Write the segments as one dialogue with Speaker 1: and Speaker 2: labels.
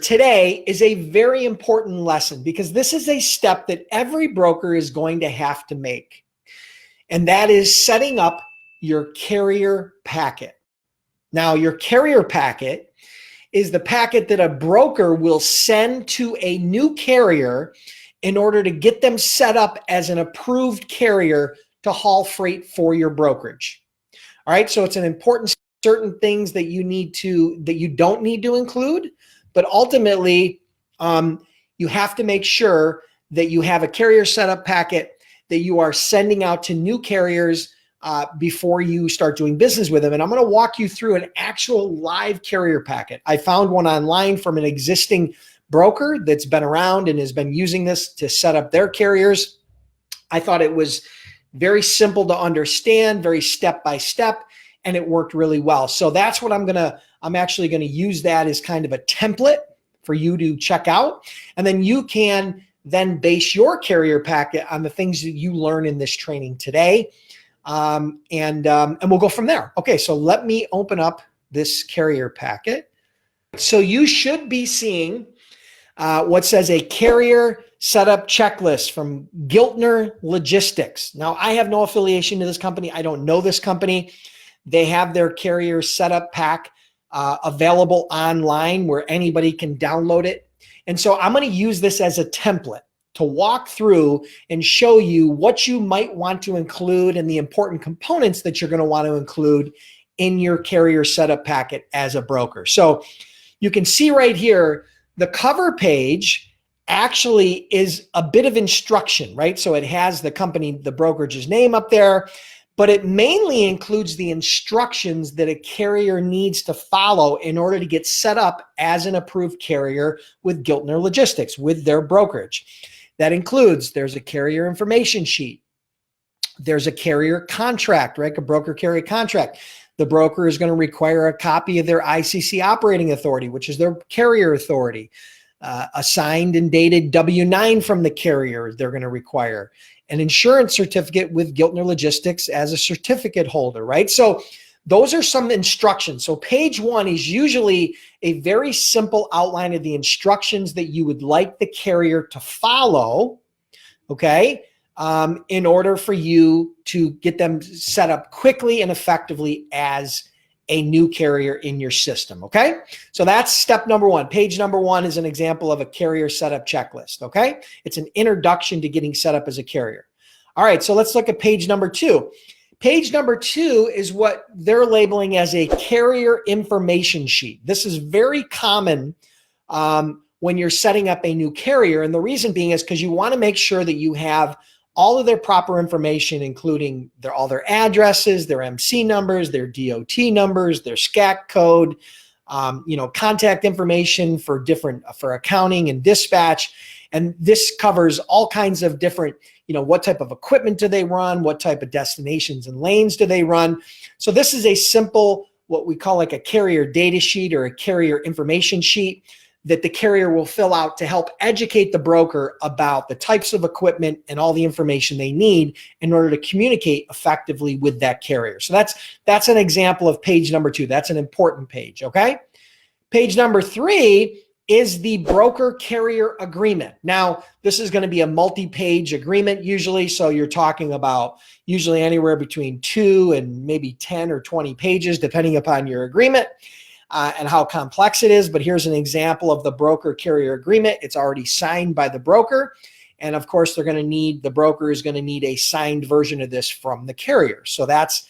Speaker 1: Today is a very important lesson because this is a step that every broker is going to have to make, and that is setting up your carrier packet. Now, your carrier packet is the packet that a broker will send to a new carrier in order to get them set up as an approved carrier to haul freight for your brokerage. All right, so it's an important certain things that you don't need to include, but ultimately you have to make sure that you have a carrier setup packet that you are sending out to new carriers before you start doing business with them. And I'm going to walk you through an actual live carrier packet. I found one online from an existing broker that's been around and has been using this to set up their carriers. I thought it was very simple to understand, very step by step, and it worked really well. So that's what I'm actually going to use that as kind of a template for you to check out. And then you can then base your carrier packet on the things that you learn in this training today. And we'll go from there. Okay, so let me open up this carrier packet. So you should be seeing what says a carrier setup checklist from Giltner Logistics. Now, I have no affiliation to this company. I don't know this company. They have their carrier setup pack available online where anybody can download it. And so I'm going to use this as a template to walk through and show you what you might want to include and the important components that you're going to want to include in your carrier setup packet as a broker. So you can see right here, the cover page actually is a bit of instruction, right? So it has the company, the brokerage's name up there, but it mainly includes the instructions that a carrier needs to follow in order to get set up as an approved carrier with Giltner Logistics, with their brokerage. That includes, there's a carrier information sheet. There's a carrier contract, right? A broker carrier contract. The broker is going to require a copy of their ICC operating authority, which is their carrier authority. A signed and dated W-9 from the carrier they're going to require. An insurance certificate with Giltner Logistics as a certificate holder, right? So those are some instructions. So page one is usually a very simple outline of the instructions that you would like the carrier to follow, okay, in order for you to get them set up quickly and effectively as a new carrier in your system, okay? So that's step number one. Page number one is an example of a carrier setup checklist, okay? It's an introduction to getting set up as a carrier. All right, so let's look at page number two. Page number two is what they're labeling as a carrier information sheet. This is very common when you're setting up a new carrier, and the reason being is because you want to make sure that you have all of their proper information, including all their addresses, their MC numbers, their DOT numbers, their SCAC code, contact information for accounting and dispatch. And this covers all kinds of different, what type of equipment do they run? What type of destinations and lanes do they run? So this is a simple, what we call like a carrier data sheet or a carrier information sheet that the carrier will fill out to help educate the broker about the types of equipment and all the information they need in order to communicate effectively with that carrier. So that's an example of page number two. That's an important page, okay? Page number three is the broker carrier agreement. Now, this is going to be a multi-page agreement usually. So you're talking about usually anywhere between 2 and maybe 10 or 20 pages, depending upon your agreement and how complex it is. But here's an example of the broker carrier agreement. It's already signed by the broker. And of course, the broker is going to need a signed version of this from the carrier. So that's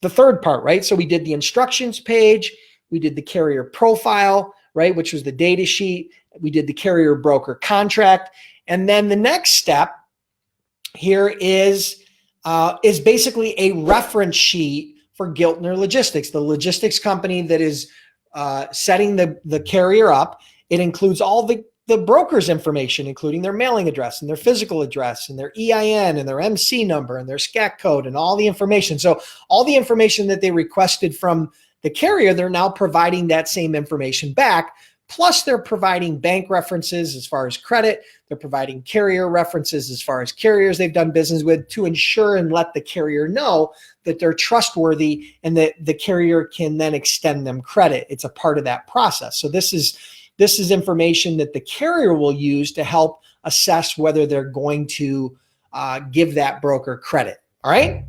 Speaker 1: the third part, right? So we did the instructions page. We did the carrier profile, right, which was the data sheet. We did the carrier broker contract. And then the next step here is basically a reference sheet for Giltner Logistics, the logistics company that is setting the carrier up. It includes all the broker's information, including their mailing address and their physical address and their EIN and their MC number and their SCAC code and all the information. So all the information that they requested from the carrier, they're now providing that same information back. Plus, they're providing bank references as far as credit. They're providing carrier references as far as carriers they've done business with to ensure and let the carrier know that they're trustworthy and that the carrier can then extend them credit. It's a part of that process. So this is this is information that the carrier will use to help assess whether they're going to give that broker credit. All right.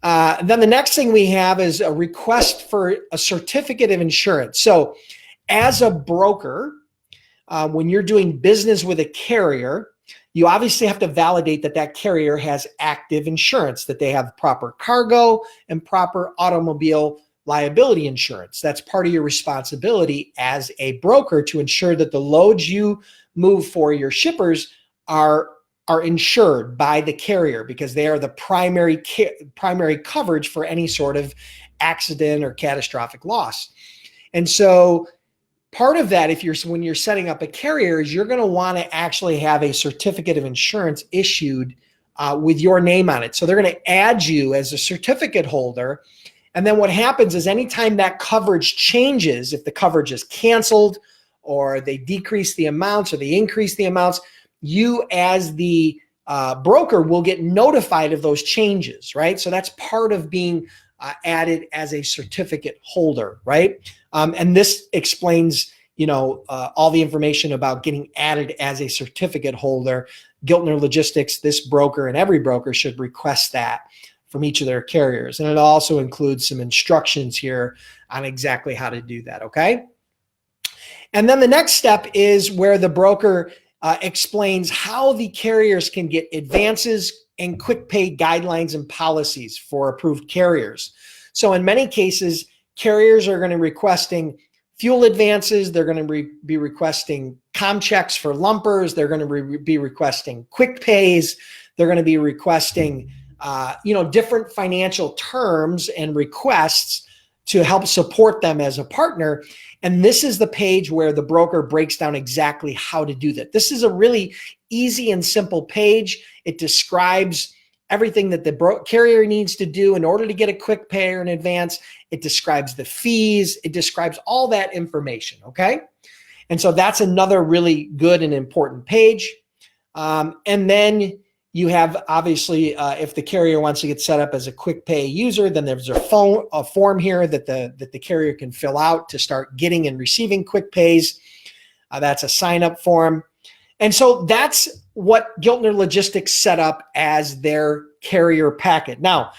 Speaker 1: Then the next thing we have is a request for a certificate of insurance. So as a broker, when you're doing business with a carrier, you obviously have to validate that that carrier has active insurance, that they have proper cargo and proper automobile liability insurance. That's part of your responsibility as a broker to ensure that the loads you move for your shippers are insured by the carrier, because they are the primary coverage for any sort of accident or catastrophic loss. And so part of that, when you're setting up a carrier, is you're going to want to actually have a certificate of insurance issued with your name on it. So they're going to add you as a certificate holder. And then what happens is anytime that coverage changes, if the coverage is canceled or they decrease the amounts or they increase the amounts, you as the broker will get notified of those changes, right? So that's part of being added as a certificate holder, right? And this explains, all the information about getting added as a certificate holder. Giltner Logistics, this broker and every broker should request that from each of their carriers. And it also includes some instructions here on exactly how to do that, okay? And then the next step is where the broker explains how the carriers can get advances and quick pay guidelines and policies for approved carriers. So in many cases, carriers are going to be requesting fuel advances. They're going to be requesting com checks for lumpers. They're going to be requesting quick pays. They're going to be requesting, different financial terms and requests to help support them as a partner. And this is the page where the broker breaks down exactly how to do that. This is a really easy and simple page. It describes everything that the carrier needs to do in order to get a quick pay or an advance. It describes the fees. It describes all that information, okay? And so that's another really good and important page. And then you have, obviously, if the carrier wants to get set up as a quick pay user, then there's a form here that the carrier can fill out to start getting and receiving quick pays. That's a sign-up form. And so that's what Giltner Logistics set up as their carrier packet. Now,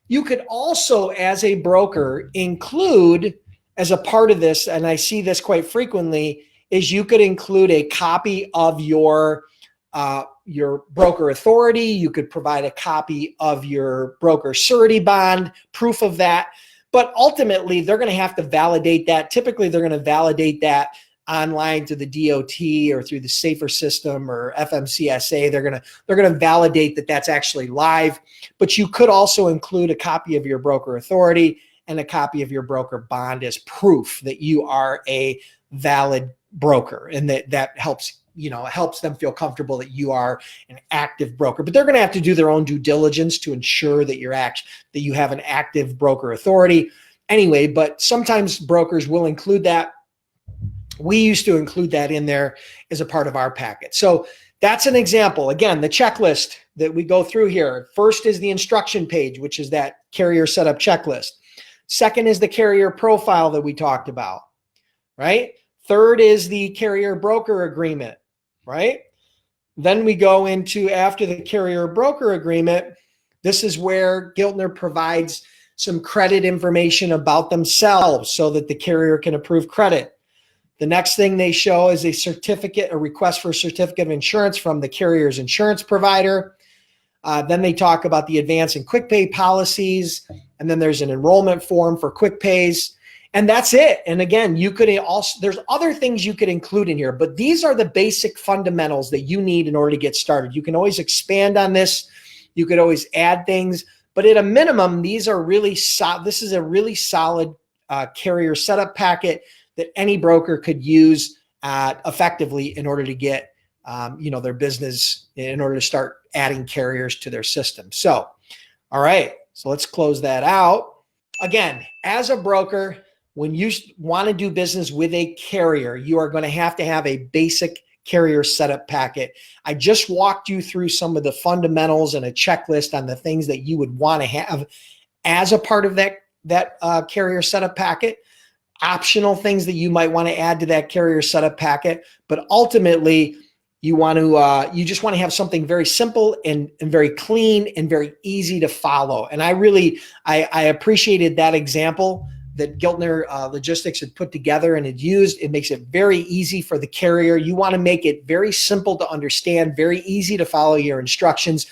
Speaker 1: you could also, as a broker, include as a part of this, and I see this quite frequently, is you could include a copy of your broker authority. You could provide a copy of your broker surety bond, proof of that. But ultimately, they're going to have to validate that. Typically, they're going to validate that online through the DOT or through the SAFER system or FMCSA. They're going to validate that that's actually live. But you could also include a copy of your broker authority and a copy of your broker bond as proof that you are a valid broker, and that helps them feel comfortable that you are an active broker. But they're going to have to do their own due diligence to ensure that that you have an active broker authority anyway. But sometimes brokers will include that. We used to include that in there as a part of our packet. So that's an example. Again, the checklist that we go through here. First is the instruction page, which is that carrier setup checklist. Second is the carrier profile that we talked about, right? Third is the carrier broker agreement, right? Then we go into, after the carrier broker agreement, this is where Giltner provides some credit information about themselves so that the carrier can approve credit. The next thing they show is a request for a certificate of insurance from the carrier's insurance provider. Then they talk about the advance and quick pay policies. And then there's an enrollment form for quick pays. And that's it. And again, there's other things you could include in here, but these are the basic fundamentals that you need in order to get started. You can always expand on this. You could always add things, but at a minimum, this is a really solid carrier setup packet that any broker could use effectively in order to get their business, in order to start adding carriers to their system. So, all right, so let's close that out. Again, as a broker, when you want to do business with a carrier, you are going to have a basic carrier setup packet. I just walked you through some of the fundamentals and a checklist on the things that you would want to have as a part of that carrier setup packet. optional things that you might want to add to that carrier setup packet, but ultimately you want to you just want to have something very simple and very clean and very easy to follow. And I appreciated that example that Giltner Logistics had put together and had used. It makes it very easy for the carrier. You want to make it very simple to understand, very easy to follow your instructions.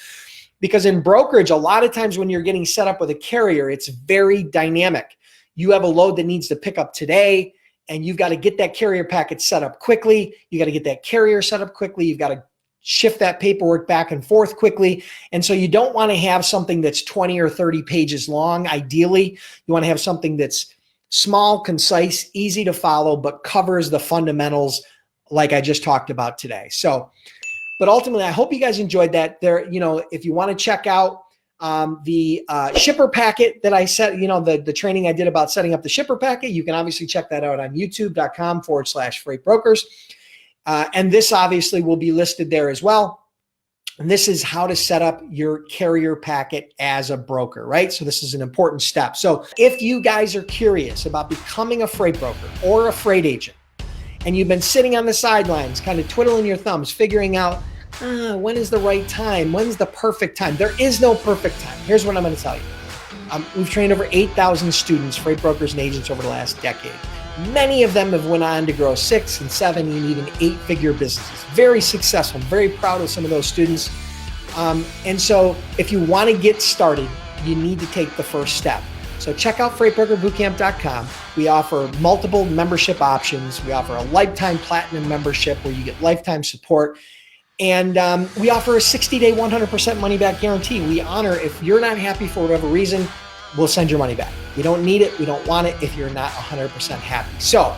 Speaker 1: Because in brokerage, a lot of times when you're getting set up with a carrier, it's very dynamic. You have a load that needs to pick up today, and you've got to get that carrier packet set up quickly. You got to get that carrier set up quickly. You've got to shift that paperwork back and forth quickly. And so you don't want to have something that's 20 or 30 pages long. Ideally, you want to have something that's small, concise, easy to follow, but covers the fundamentals like I just talked about today. But ultimately, I hope you guys enjoyed that. If you want to check out the shipper packet that I set, the training I did about setting up the shipper packet, you can obviously check that out on youtube.com/freightbrokers. And this obviously will be listed there as well. And this is how to set up your carrier packet as a broker, right? So this is an important step. So if you guys are curious about becoming a freight broker or a freight agent, and you've been sitting on the sidelines, kind of twiddling your thumbs, figuring out, when is the right time? When's the perfect time? There is no perfect time. Here's what I'm going to tell you. We've trained over 8,000 students, freight brokers and agents over the last decade. Many of them have went on to grow 6 and 7 and even 8-figure businesses. Very successful. I'm very proud of some of those students. And so if you want to get started, you need to take the first step. So check out freightbrokerbootcamp.com. We offer multiple membership options. We offer a lifetime platinum membership where you get lifetime support. And we offer a 60-day, 100% money-back guarantee. We honor, if you're not happy for whatever reason, we'll send your money back. We don't need it. We don't want it if you're not 100% happy. So